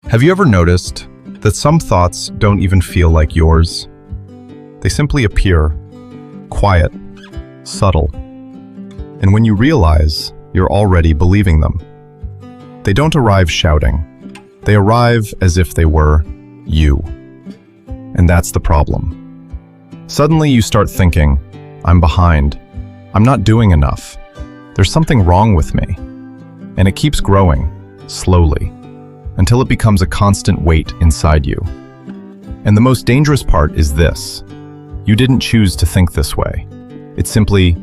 Have you ever noticed that some thoughts don't even feel like yours? They simply appear, quiet, subtle. And when you realize, you're already believing them. They don't arrive shouting. They arrive as if they were you. And that's the problem. Suddenly you start thinking, I'm behind. I'm not doing enough. There's something wrong with me. And it keeps growing, slowly, until it becomes a constant weight inside you. And the most dangerous part is this. You didn't choose to think this way. It simply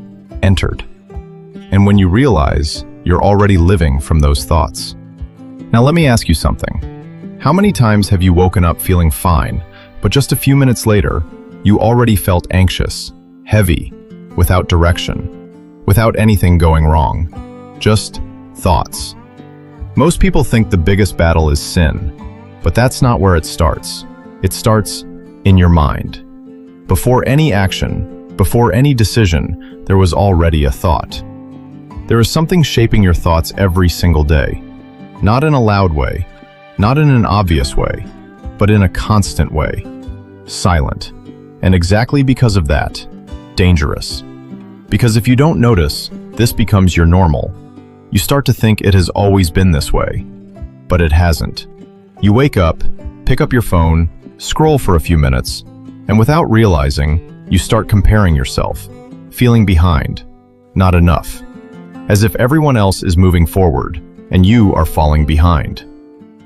entered. And when you realize, you're already living from those thoughts. Now let me ask you something. How many times have you woken up feeling fine, but just a few minutes later, you already felt anxious, heavy, without direction, without anything going wrong? Just thoughts. Most people think the biggest battle is sin, but that's not where it starts. It starts in your mind. Before any action, before any decision, there was already a thought. There is something shaping your thoughts every single day. Not in a loud way, not in an obvious way, but in a constant way. Silent. And exactly because of that, dangerous. Because if you don't notice, this becomes your normal. You start to think it has always been this way, but it hasn't. You wake up, pick up your phone, scroll for a few minutes, and without realizing, you start comparing yourself, feeling behind, not enough, as if everyone else is moving forward and you are falling behind.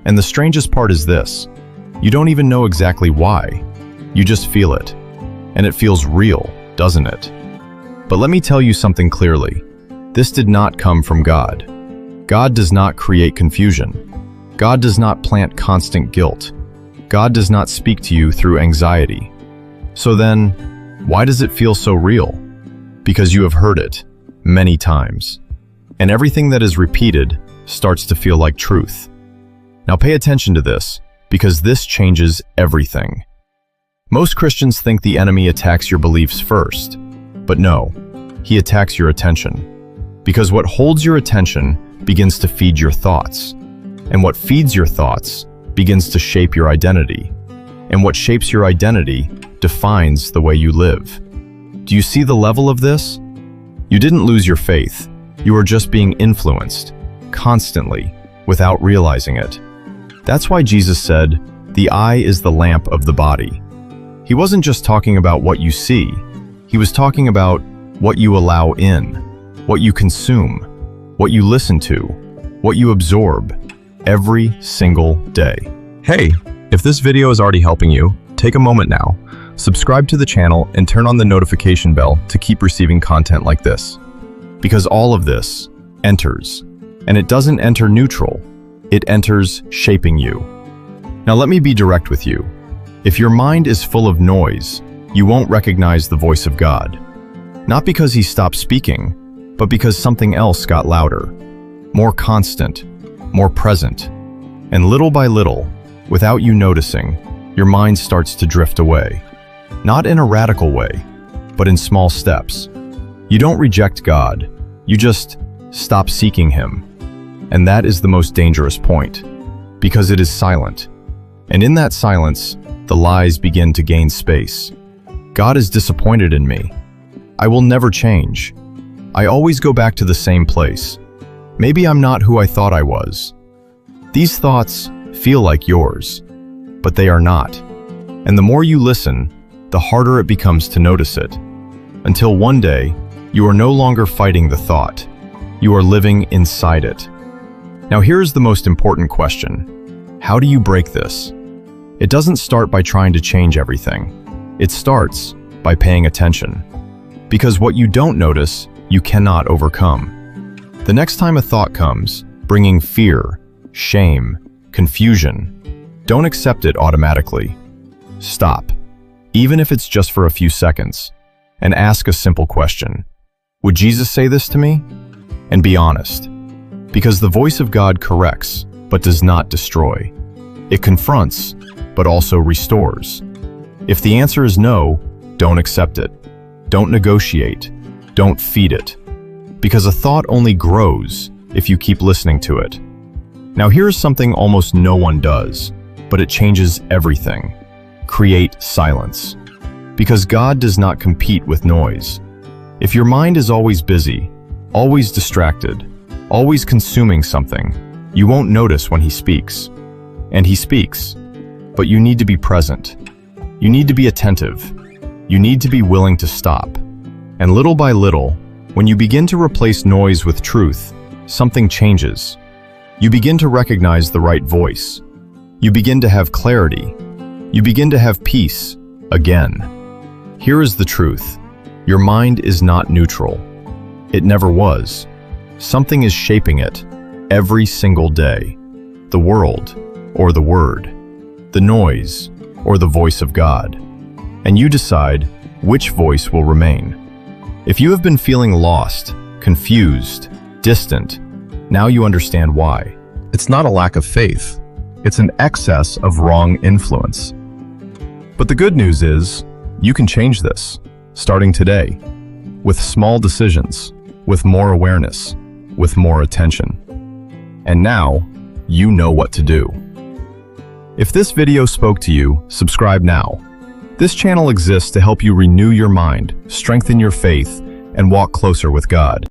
And the strangest part is this, you don't even know exactly why, you just feel it, and it feels real, doesn't it? But let me tell you something clearly. This did not come from God. God does not create confusion. God does not plant constant guilt. God does not speak to you through anxiety. So then, why does it feel so real? Because you have heard it many times. And everything that is repeated starts to feel like truth. Now pay attention to this, because this changes everything. Most Christians think the enemy attacks your beliefs first. But no, he attacks your attention. Because what holds your attention begins to feed your thoughts. And what feeds your thoughts begins to shape your identity. And what shapes your identity defines the way you live. Do you see the level of this? You didn't lose your faith. You are just being influenced, constantly, without realizing it. That's why Jesus said, "The eye is the lamp of the body." He wasn't just talking about what you see. He was talking about what you allow in. What you consume, what you listen to, what you absorb every single day. Hey, if this video is already helping you, take a moment now, subscribe to the channel and turn on the notification bell to keep receiving content like this. Because all of this enters, and it doesn't enter neutral, it enters shaping you. Now let me be direct with you. If your mind is full of noise, you won't recognize the voice of God. Not because he stopped speaking, but because something else got louder, more constant, more present. And little by little, without you noticing, your mind starts to drift away. Not in a radical way, but in small steps. You don't reject God, you just stop seeking him. And that is the most dangerous point, because it is silent. And in that silence, the lies begin to gain space. God is disappointed in me. I will never change. I always go back to the same place. Maybe I'm not who I thought I was. These thoughts feel like yours, but they are not. And the more you listen, the harder it becomes to notice it. Until one day, you are no longer fighting the thought. You are living inside it. Now here's the most important question. How do you break this? It doesn't start by trying to change everything. It starts by paying attention. Because what you don't notice, you cannot overcome. The next time a thought comes, bringing fear, shame, confusion, don't accept it automatically. Stop, even if it's just for a few seconds, and ask a simple question. Would Jesus say this to me? And be honest. Because the voice of God corrects, but does not destroy. It confronts, but also restores. If the answer is no, don't accept it. Don't negotiate. Don't feed it. Because a thought only grows if you keep listening to it. Now here's something almost no one does, but it changes everything. Create silence. Because God does not compete with noise. If your mind is always busy, always distracted, always consuming something, you won't notice when He speaks. And He speaks, but you need to be present. You need to be attentive. You need to be willing to stop. And little by little, when you begin to replace noise with truth, something changes. You begin to recognize the right voice. You begin to have clarity. You begin to have peace again. Here is the truth. Your mind is not neutral. It never was. Something is shaping it every single day. The world, or the Word, the noise, or the voice of God. And you decide which voice will remain. If you have been feeling lost, confused, distant, now you understand why. It's not a lack of faith. It's an excess of wrong influence. But the good news is, you can change this, starting today, with small decisions, with more awareness, with more attention. And now, you know what to do. If this video spoke to you, subscribe now. This channel exists to help you renew your mind, strengthen your faith, and walk closer with God.